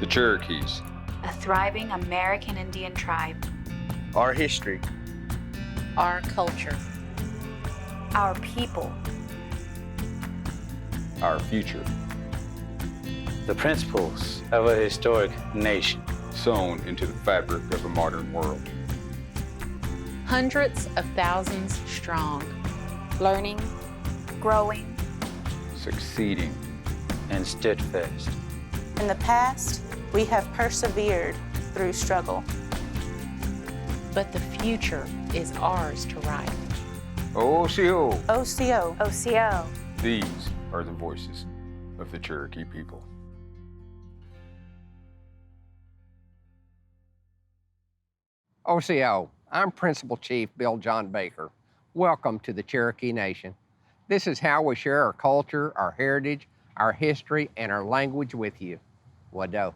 The Cherokees. A thriving American Indian tribe. Our history. Our culture. Our people. Our future. The principles of a historic nation. Sewn into the fabric of a modern world. Hundreds of thousands strong. Learning. Growing. Succeeding. And steadfast. In the past, we have persevered through struggle. But the future is ours to write. Osiyo. Osiyo. Osiyo. These are the voices of the Cherokee people. Osiyo, I'm Principal Chief Bill John Baker. Welcome to the Cherokee Nation. This is how we share our culture, our heritage, our history, and our language with you. Wado.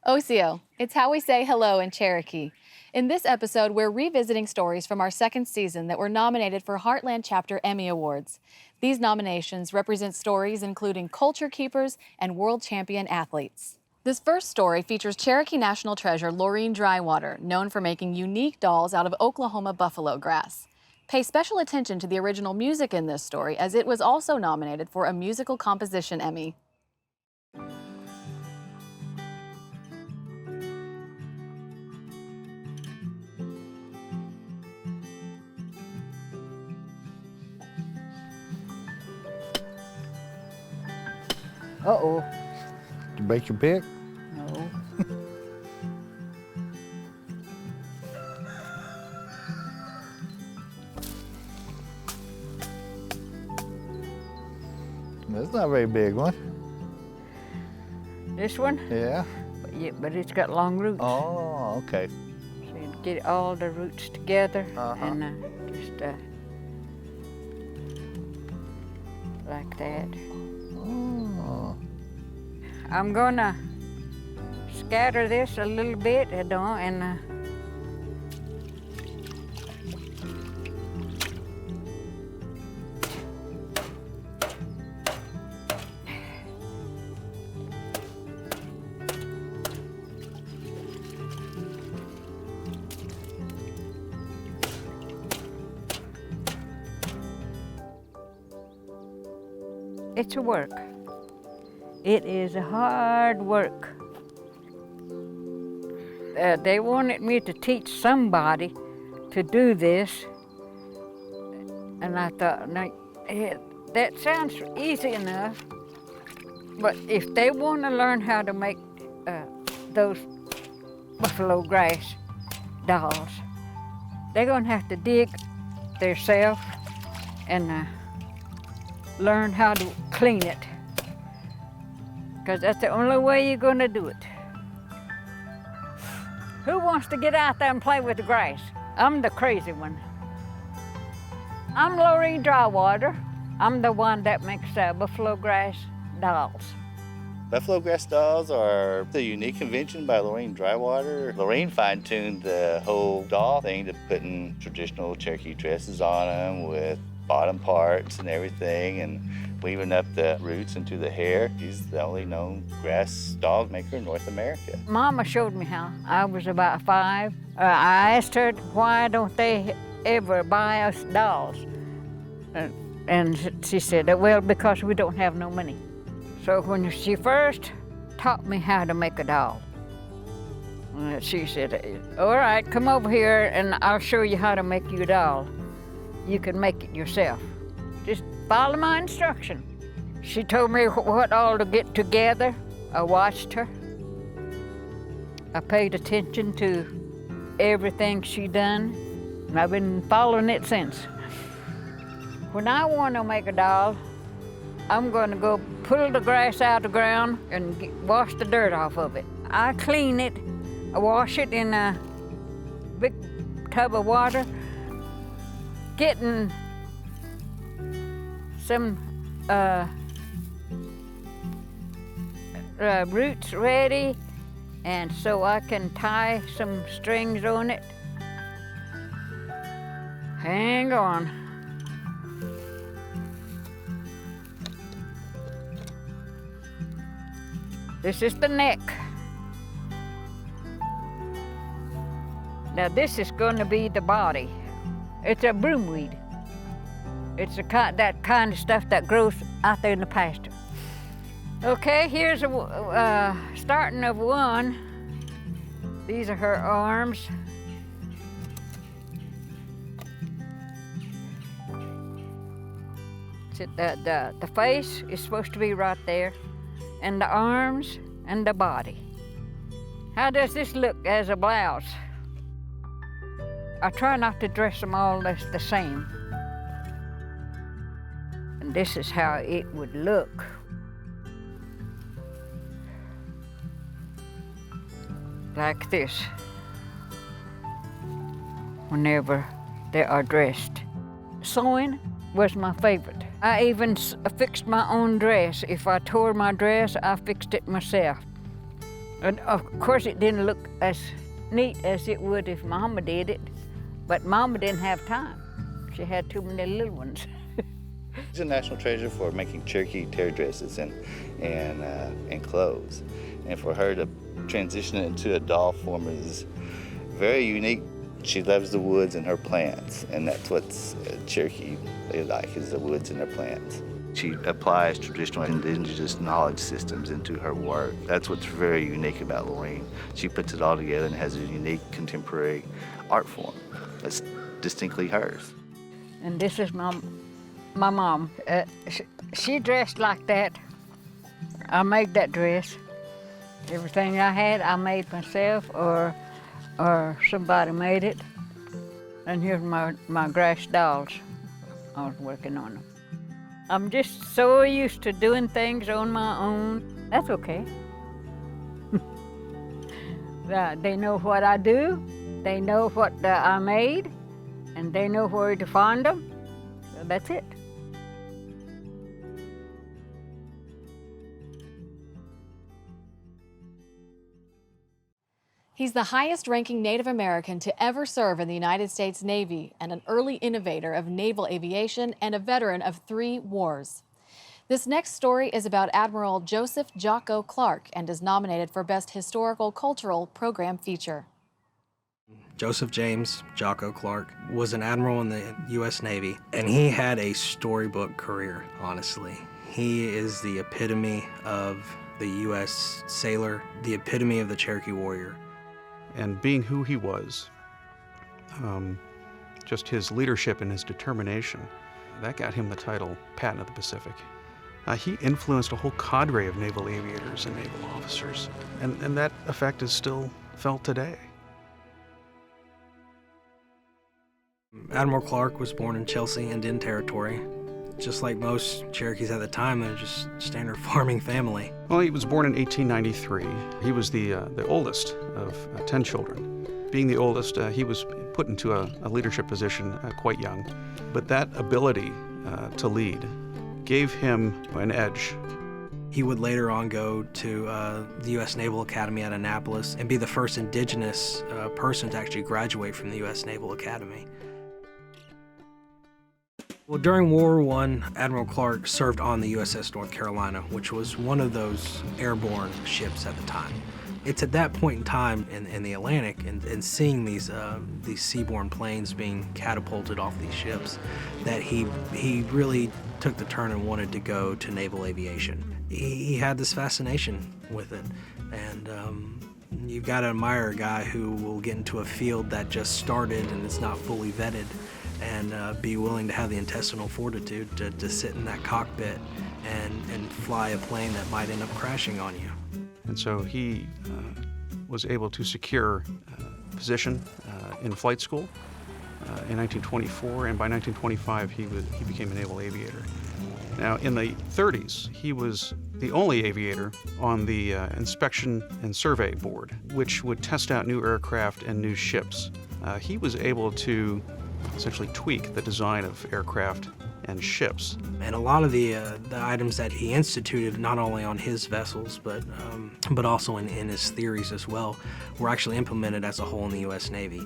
Osiyo, it's how we say hello in Cherokee. In this episode, we're revisiting stories from our second season that were nominated for Heartland Chapter Emmy Awards. These nominations represent stories including culture keepers and world champion athletes. This first story features Cherokee national treasure Lorene Drywater, known for making unique dolls out of Oklahoma buffalo grass. Pay special attention to the original music in this story, as it was also nominated for a musical composition Emmy. Uh-oh. Did you bake your pick? No. That's not a very big one. This one? Yeah. But it's got long roots. Oh, okay. So you get all the roots together and just like that. Oh. I'm gonna scatter this a little bit, and it's a work. It is hard work. They wanted me to teach somebody to do this, and I thought, no, that sounds easy enough, but if they want to learn how to make those buffalo grass dolls, they're going to have to dig themselves and learn how to clean it, because that's the only way you're going to do it. Who wants to get out there and play with the grass? I'm the crazy one. I'm Lorene Drywater. I'm the one that makes buffalo grass dolls. Buffalo grass dolls are a unique invention by Lorene Drywater. Lorene fine-tuned the whole doll thing to putting traditional Cherokee dresses on them with bottom parts and everything, and weaving up the roots into the hair. She's the only known grass doll maker in North America. Mama showed me how. I was about 5. I asked her, why don't they ever buy us dolls? And she said, well, because we don't have no money. So when she first taught me how to make a doll, she said, all right, come over here and I'll show you how to make you a doll. You can make it yourself. Just follow my instruction. She told me what all to get together. I watched her. I paid attention to everything she done, and I've been following it since. When I want to make a doll, I'm going to go pull the grass out of the ground and wash the dirt off of it. I clean it, I wash it in a big tub of water, getting some roots ready, and so I can tie some strings on it. Hang on. This is the neck. Now this is going to be the body. It's a broomweed. It's that kind of stuff that grows out there in the pasture. Okay, here's a starting of one. These are her arms. The face is supposed to be right there, and the arms and the body. How does this look as a blouse? I try not to dress them all the same. And this is how it would look. Like this, whenever they are dressed. Sewing was my favorite. I even fixed my own dress. If I tore my dress, I fixed it myself. And of course it didn't look as neat as it would if Mama did it, but Mama didn't have time. She had too many little ones. She's a national treasure for making Cherokee tear dresses and clothes. And for her to transition it into a doll form is very unique. She loves the woods and her plants, and that's what's Cherokee they like, is the woods and their plants. She applies traditional indigenous knowledge systems into her work. That's what's very unique about Lorene. She puts it all together and has a unique contemporary art form that's distinctly hers. And this is my mom. She dressed like that. I made that dress. Everything I had, I made myself, or somebody made it. And here's my grass dolls. I was working on them. I'm just so used to doing things on my own. That's okay. They know what I do, they know what I made, and they know where to find them. So that's it. He's the highest-ranking Native American to ever serve in the United States Navy and an early innovator of naval aviation and a veteran of 3 wars. This next story is about Admiral Jocko Clark and is nominated for Best Historical Cultural Program Feature. Joseph James Jocko Clark was an admiral in the U.S. Navy, and he had a storybook career, honestly. He is the epitome of the U.S. sailor, the epitome of the Cherokee warrior. And being who he was, just his leadership and his determination, that got him the title Patton of the Pacific. He influenced a whole cadre of naval aviators and naval officers, and that effect is still felt today. Admiral Clark was born in Chelsea, Indian Territory. Just like most Cherokees at the time, they're just standard farming family. Well, he was born in 1893. He was the oldest of 10 children. Being the oldest, he was put into a leadership position quite young. But that ability to lead gave him an edge. He would later on go to the U.S. Naval Academy at Annapolis and be the first indigenous person to actually graduate from the U.S. Naval Academy. Well, during World War I, Admiral Clark served on the USS North Carolina, which was one of those airborne ships at the time. It's at that point in time in the Atlantic and seeing these seaborne planes being catapulted off these ships that he really took the turn and wanted to go to naval aviation. He had this fascination with it, and you've got to admire a guy who will get into a field that just started and it's not fully vetted, and be willing to have the intestinal fortitude to sit in that cockpit and fly a plane that might end up crashing on you. And so he was able to secure a position in flight school in 1924, and by 1925 he became a naval aviator. Now, in the 30s, he was the only aviator on the Inspection and Survey Board, which would test out new aircraft and new ships. He was able to essentially tweak the design of aircraft and ships. And a lot of the items that he instituted, not only on his vessels, but also in his theories as well, were actually implemented as a whole in the U.S. Navy.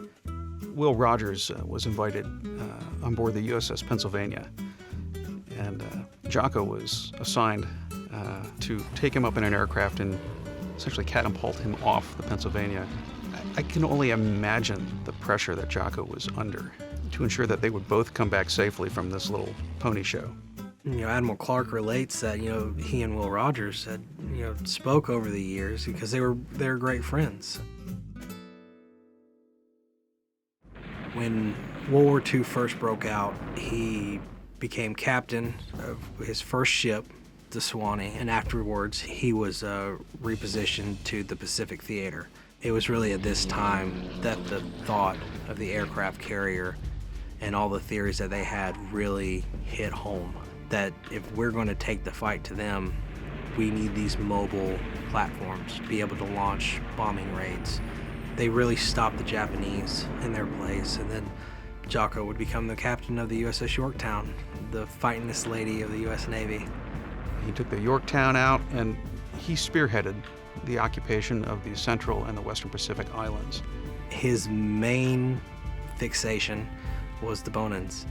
Will Rogers was invited on board the USS Pennsylvania, and Jaco was assigned to take him up in an aircraft and essentially catapult him off the Pennsylvania. I can only imagine the pressure that Jaco was under to ensure that they would both come back safely from this little pony show. Admiral Clark relates that, he and Will Rogers had, spoke over the years because they were great friends. When World War II first broke out, he became captain of his first ship, the Swanee, and afterwards he was repositioned to the Pacific Theater. It was really at this time that the thought of the aircraft carrier and all the theories that they had really hit home. That if we're going to take the fight to them, we need these mobile platforms to be able to launch bombing raids. They really stopped the Japanese in their place, and then Jaco would become the captain of the USS Yorktown, the fightingest lady of the U.S. Navy. He took the Yorktown out, and he spearheaded the occupation of the Central and the Western Pacific Islands. His main fixation was the Bonins,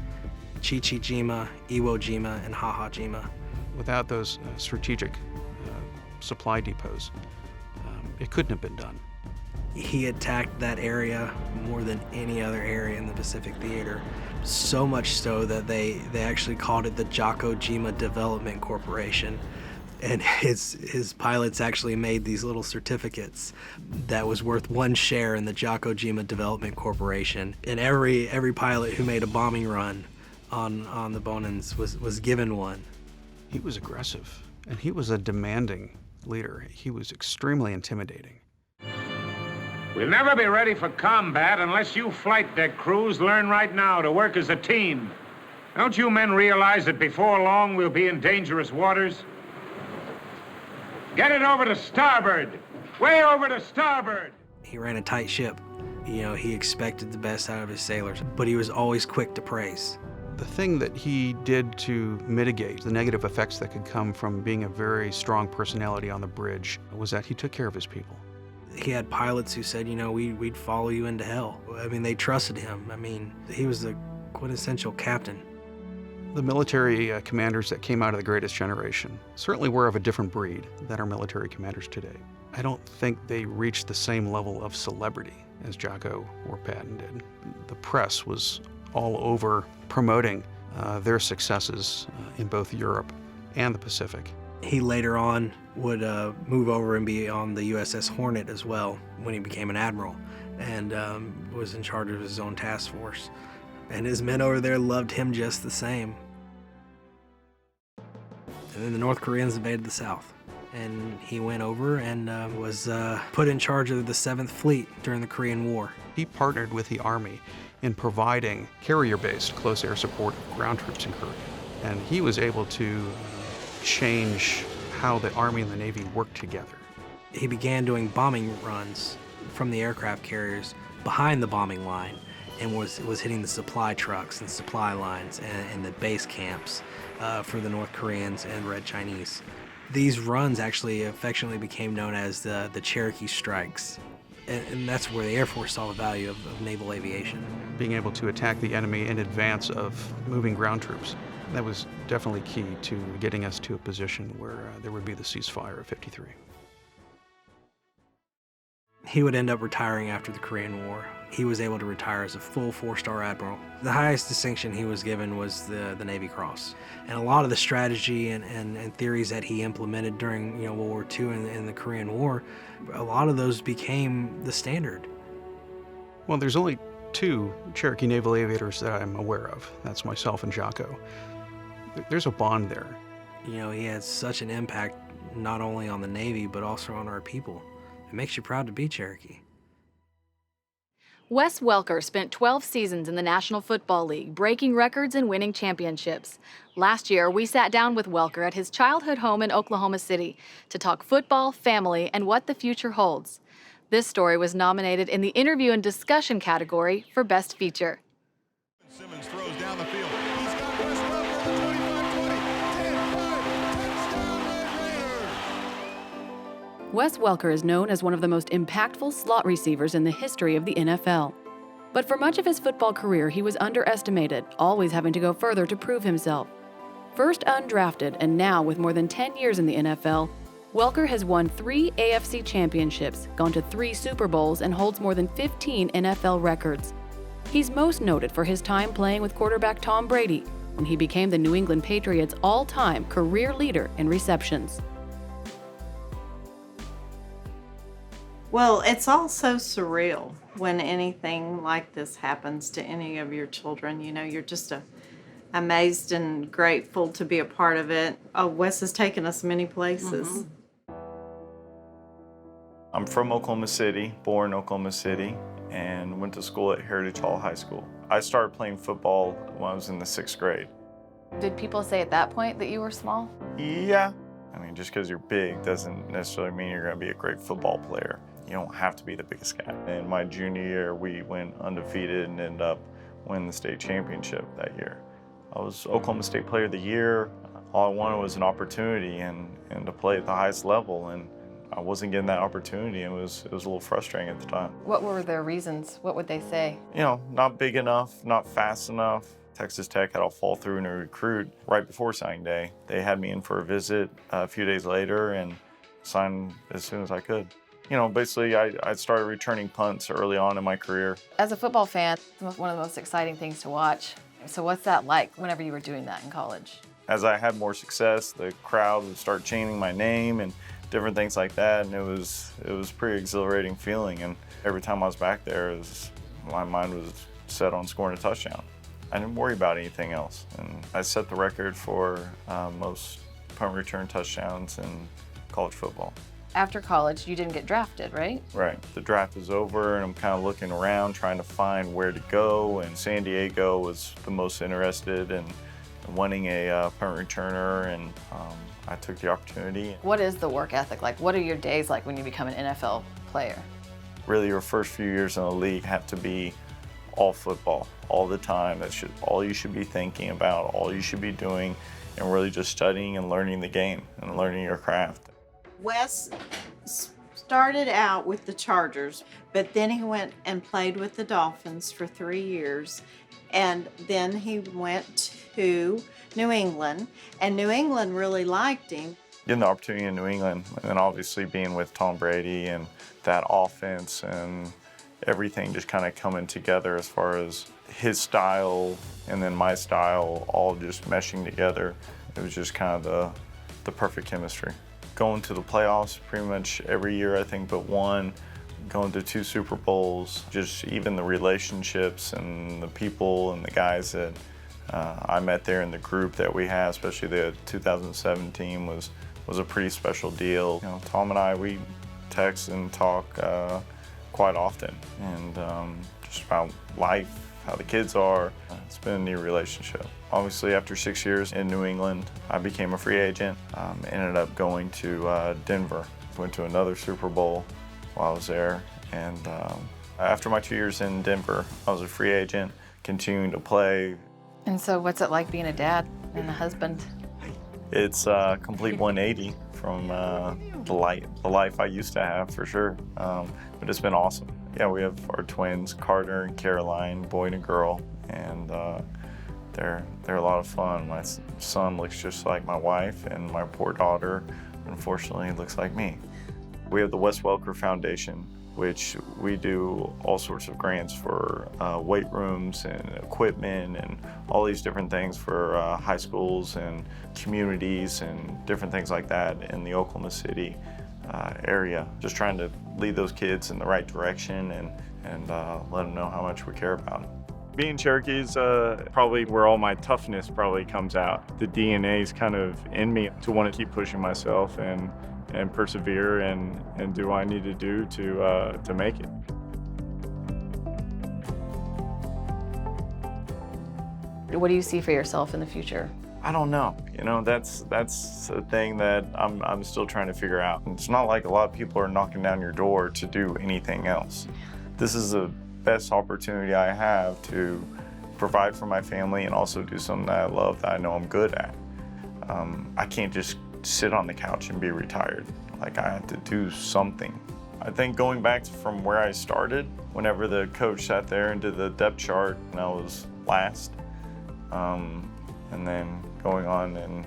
Chichijima, Iwo Jima, and Hahajima. Without those strategic supply depots, it couldn't have been done. He attacked that area more than any other area in the Pacific Theater, so much so that they actually called it the Jaco Jima Development Corporation. And his pilots actually made these little certificates that was worth 1 share in the Jaco Jima Development Corporation. And every pilot who made a bombing run on the Bonins was given one. He was aggressive, and he was a demanding leader. He was extremely intimidating. We'll never be ready for combat unless you flight deck crews learn right now to work as a team. Don't you men realize that before long we'll be in dangerous waters? Get it over to starboard! Way over to starboard! He ran a tight ship. He expected the best out of his sailors, but he was always quick to praise. The thing that he did to mitigate the negative effects that could come from being a very strong personality on the bridge was that he took care of his people. He had pilots who said, we'd follow you into hell. They trusted him. He was the quintessential captain. The military commanders that came out of the Greatest Generation certainly were of a different breed than our military commanders today. I don't think they reached the same level of celebrity as Jaco or Patton did. The press was all over promoting their successes in both Europe and the Pacific. He later on would move over and be on the USS Hornet as well when he became an admiral, and was in charge of his own task force. And his men over there loved him just the same. And then the North Koreans invaded the South, and he went over and was put in charge of the 7th Fleet during the Korean War. He partnered with the Army in providing carrier-based close air support of ground troops in Korea, and he was able to change how the Army and the Navy worked together. He began doing bombing runs from the aircraft carriers behind the bombing line, and was hitting the supply trucks and supply lines and the base camps for the North Koreans and Red Chinese. These runs actually affectionately became known as the Cherokee strikes, and that's where the Air Force saw the value of naval aviation. Being able to attack the enemy in advance of moving ground troops, that was definitely key to getting us to a position where there would be the ceasefire of '53. He would end up retiring after the Korean War. He was able to retire as a full 4-star admiral. The highest distinction he was given was the Navy Cross. And a lot of the strategy and theories that he implemented during World War II and the Korean War, a lot of those became the standard. Well, there's only 2 Cherokee naval aviators that I'm aware of. That's myself and Jaco. There's a bond there. He had such an impact not only on the Navy, but also on our people. It makes you proud to be Cherokee. Wes Welker spent 12 seasons in the National Football League, breaking records and winning championships. Last year, we sat down with Welker at his childhood home in Oklahoma City to talk football, family, and what the future holds. This story was nominated in the interview and discussion category for Best Feature. Simmons throws down the field. He's got Wes Welker, 25-20, 10-5, touchdown Red Raiders. Wes Welker is known as one of the most impactful slot receivers in the history of the NFL. But for much of his football career, he was underestimated, always having to go further to prove himself. First undrafted and now with more than 10 years in the NFL, Welker has won 3 AFC championships, gone to 3 Super Bowls, and holds more than 15 NFL records. He's most noted for his time playing with quarterback Tom Brady, when he became the New England Patriots' all-time career leader in receptions. Well, it's all so surreal when anything like this happens to any of your children. You know, you're just amazed and grateful to be a part of it. Oh, Wes has taken us many places. I'm from Oklahoma City, born in Oklahoma City, and went to school at Heritage Hall High School. I started playing football when I was in the 6th grade. Did people say at that point that you were small? Yeah. I mean, just because you're big doesn't necessarily mean you're going to be a great football player. You don't have to be the biggest guy. In my junior year, we went undefeated and ended up winning the state championship that year. I was Oklahoma State Player of the Year. All I wanted was an opportunity and to play at the highest level, and I wasn't getting that opportunity, and it was a little frustrating at the time. What were their reasons? What would they say? You know, not big enough, not fast enough. Texas Tech had a fall through in a recruit right before signing day. They had me in for a visit a few days later and signed as soon as I could. You know, basically I started returning punts early on in my career. As a football fan, it's one of the most exciting things to watch. So what's that like whenever you were doing that in college? As I had more success, the crowd would start chanting my name and different things like that, and it was pretty exhilarating feeling. And every time I was back there, my mind was set on scoring a touchdown. I didn't worry about anything else, and I set the record for most punt return touchdowns in college football. After college, you didn't get drafted, right? Right. The draft is over, and I'm kind of looking around, trying to find where to go, and San Diego was the most interested in wanting a punt returner, and I took the opportunity. What is the work ethic like? What are your days like when you become an NFL player? Really, your first few years in the league have to be all football, all the time. That's all you should be thinking about, all you should be doing, and really just studying and learning the game and learning your craft. Wes started out with the Chargers, but then he went and played with the Dolphins for 3 years, and then he went to New England, and New England really liked him. Getting the opportunity in New England, and then obviously being with Tom Brady and that offense and everything just kind of coming together as far as his style and then my style all just meshing together. It was just kind of the perfect chemistry. Going to the playoffs pretty much every year, I think, but one. Going to 2 Super Bowls, just even the relationships and the people and the guys that I met there in the group that we had, especially the 2017 was a pretty special deal. You know, Tom and I, we text and talk quite often, and just about life, how the kids are. It's been a neat relationship. Obviously, after 6 years in New England, I became a free agent. Ended up going to Denver. Went to another Super Bowl while I was there, and after my 2 years in Denver, I was a free agent, continuing to play. And so what's it like being a dad and a husband? It's a complete 180 from the life I used to have, for sure. But it's been awesome. Yeah, we have our twins, Carter and Caroline, boy and a girl, and they're a lot of fun. My son looks just like my wife, and my poor daughter, unfortunately, looks like me. We have the Wes Welker Foundation, which we do all sorts of grants for weight rooms and equipment and all these different things for high schools and communities and different things like that in the Oklahoma City area. Just trying to lead those kids in the right direction and let them know how much we care about them. Being Cherokee is probably where all my toughness probably comes out. The DNA is kind of in me to want to keep pushing myself and persevere and do what I need to do to make it. What do you see for yourself in the future? I don't know. You know, that's a thing that I'm still trying to figure out. It's not like a lot of people are knocking down your door to do anything else. This is the best opportunity I have to provide for my family and also do something that I love, that I know I'm good at. I can't just sit on the couch and be retired. Like, I have to do something. I think going back from where I started, whenever the coach sat there and did the depth chart and I was last, and then going on and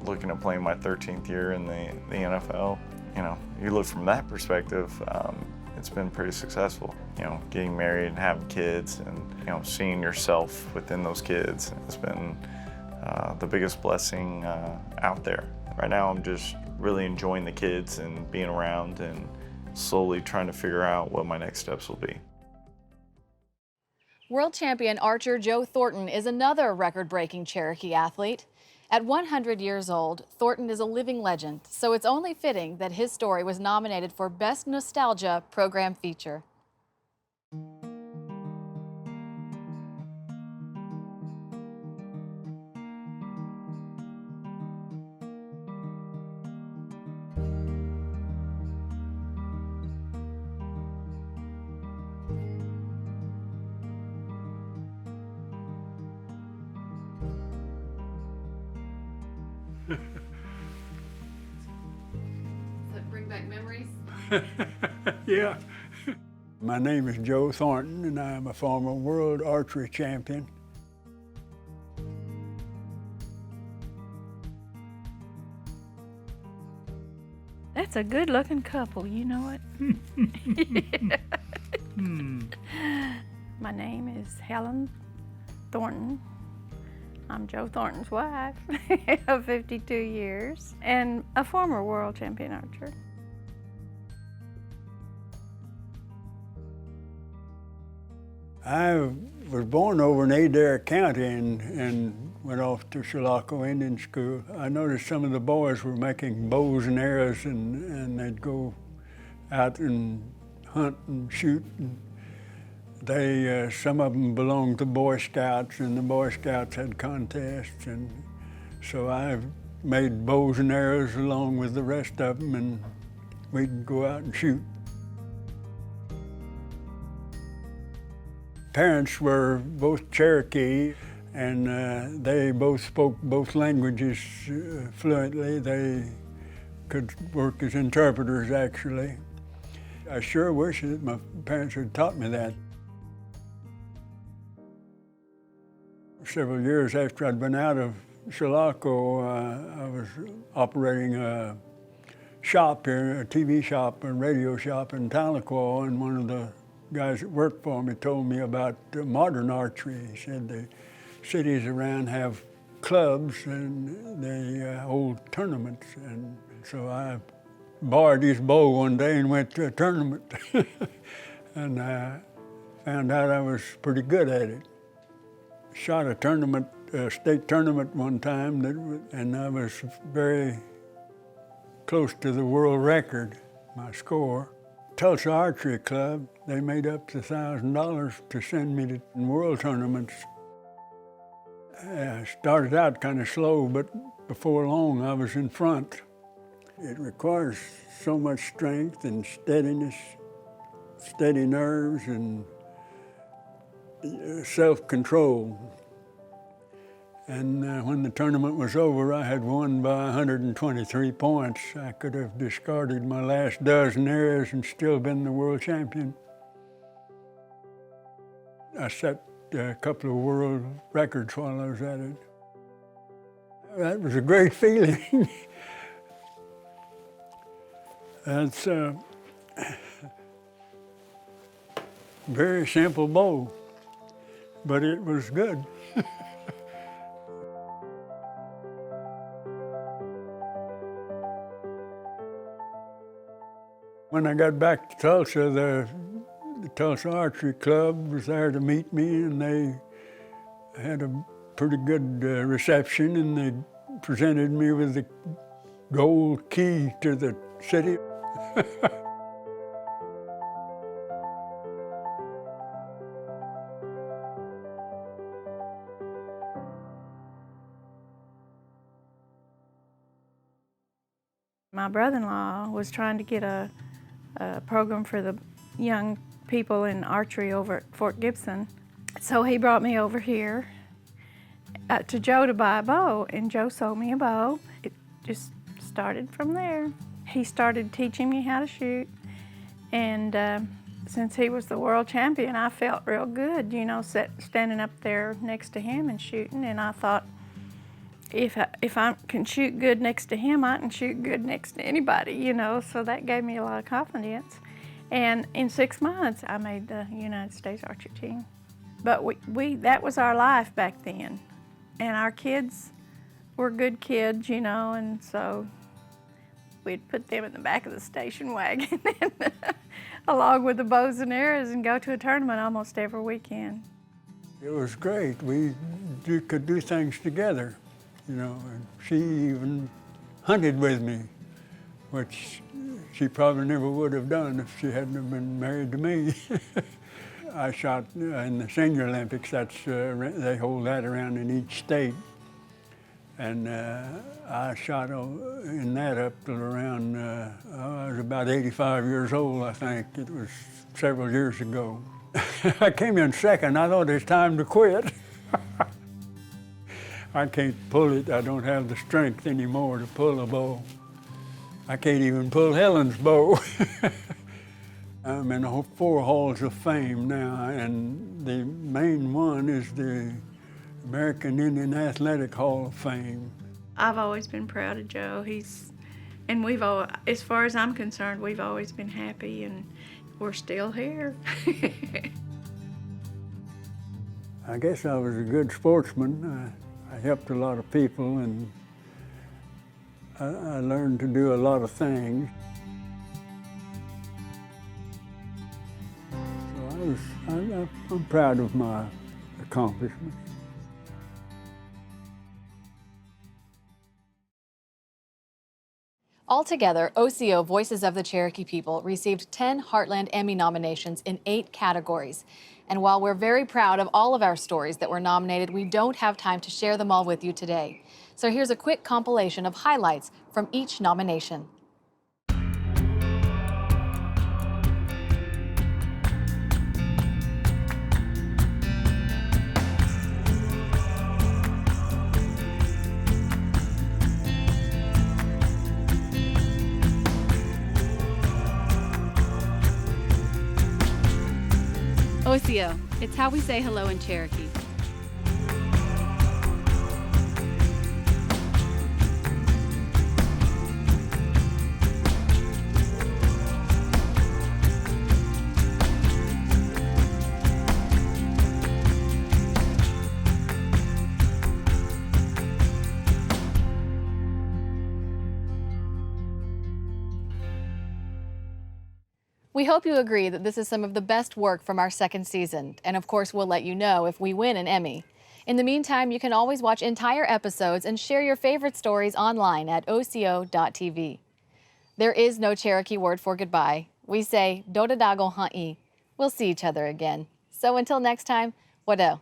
looking at playing my 13th year in the NFL. You know, you look from that perspective, it's been pretty successful. You know, getting married and having kids and, you know, seeing yourself within those kids has been the biggest blessing out there. Right now I'm just really enjoying the kids and being around and slowly trying to figure out what my next steps will be. World champion archer Joe Thornton is another record-breaking Cherokee athlete. At 100 years old, Thornton is a living legend, so it's only fitting that his story was nominated for Best Nostalgia Program Feature. Does that bring back memories? Yeah. My name is Joe Thornton, and I'm a former world archery champion. That's a good-looking couple, you know it? My name is Helen Thornton. I'm Joe Thornton's wife of 52 years and a former world champion archer. I was born over in Adair County and went off to Shalako Indian School. I noticed some of the boys were making bows and arrows and they'd go out and hunt and shoot. And some of them belonged to Boy Scouts, and the Boy Scouts had contests, and so I made bows and arrows along with the rest of them, and we'd go out and shoot. Parents were both Cherokee, and they both spoke both languages fluently. They could work as interpreters, actually. I sure wish that my parents had taught me that. Several years after I'd been out of Shalako, I was operating a shop here, a TV shop, a radio shop in Tahlequah, and one of the guys that worked for me told me about modern archery. He said the cities around have clubs and they hold tournaments, and so I borrowed his bow one day and went to a tournament and I found out I was pretty good at it. Shot a tournament, a state tournament one time, and I was very close to the world record, my score. Tulsa Archery Club, they made up to $1,000 to send me to world tournaments. I started out kind of slow, but before long I was in front. It requires so much strength and steadiness, steady nerves, and self-control. And when the tournament was over, I had won by 123 points. I could have discarded my last dozen arrows and still been the world champion. I set a couple of world records while I was at it. That was a great feeling. That's a very simple bow, but it was good. When I got back to Tulsa, the Tulsa Archery Club was there to meet me, and they had a pretty good reception, and they presented me with the gold key to the city. My brother-in-law was trying to get a program for the young people in archery over at Fort Gibson. So he brought me over here to Joe to buy a bow, and Joe sold me a bow. It just started from there. He started teaching me how to shoot, and since he was the world champion, I felt real good, you know, standing up there next to him and shooting, and I thought, if I can shoot good next to him, I can shoot good next to anybody, you know, so that gave me a lot of confidence. And in 6 months, I made the United States Archer team. But that was our life back then. And our kids were good kids, you know, and so we'd put them in the back of the station wagon along with the bows and arrows and go to a tournament almost every weekend. It was great. We could do things together, you know, and she even hunted with me, which she probably never would have done if she hadn't have been married to me. I shot in the Senior Olympics. They hold that around in each state. And I shot in that up till around, I was about 85 years old, I think. It was several years ago. I came in second. I thought it's time to quit. I can't pull it. I don't have the strength anymore to pull a bow. I can't even pull Helen's bow. I'm in the 4 halls of fame now, and the main one is the American Indian Athletic Hall of Fame. I've always been proud of Joe. And we've all, as far as I'm concerned, we've always been happy, and we're still here. I guess I was a good sportsman. I helped a lot of people, and I learned to do a lot of things. So I'm proud of my accomplishments. Altogether, Osiyo Voices of the Cherokee People received 10 Heartland Emmy nominations in 8 categories. And while we're very proud of all of our stories that were nominated, we don't have time to share them all with you today. So here's a quick compilation of highlights from each nomination. Osiyo, it's how we say hello in Cherokee. We hope you agree that this is some of the best work from our 2nd season, and of course we'll let you know if we win an Emmy. In the meantime, you can always watch entire episodes and share your favorite stories online at Osiyo.tv. There is no Cherokee word for goodbye. We say, Dodadago ha'i. We'll see each other again. So until next time, wado.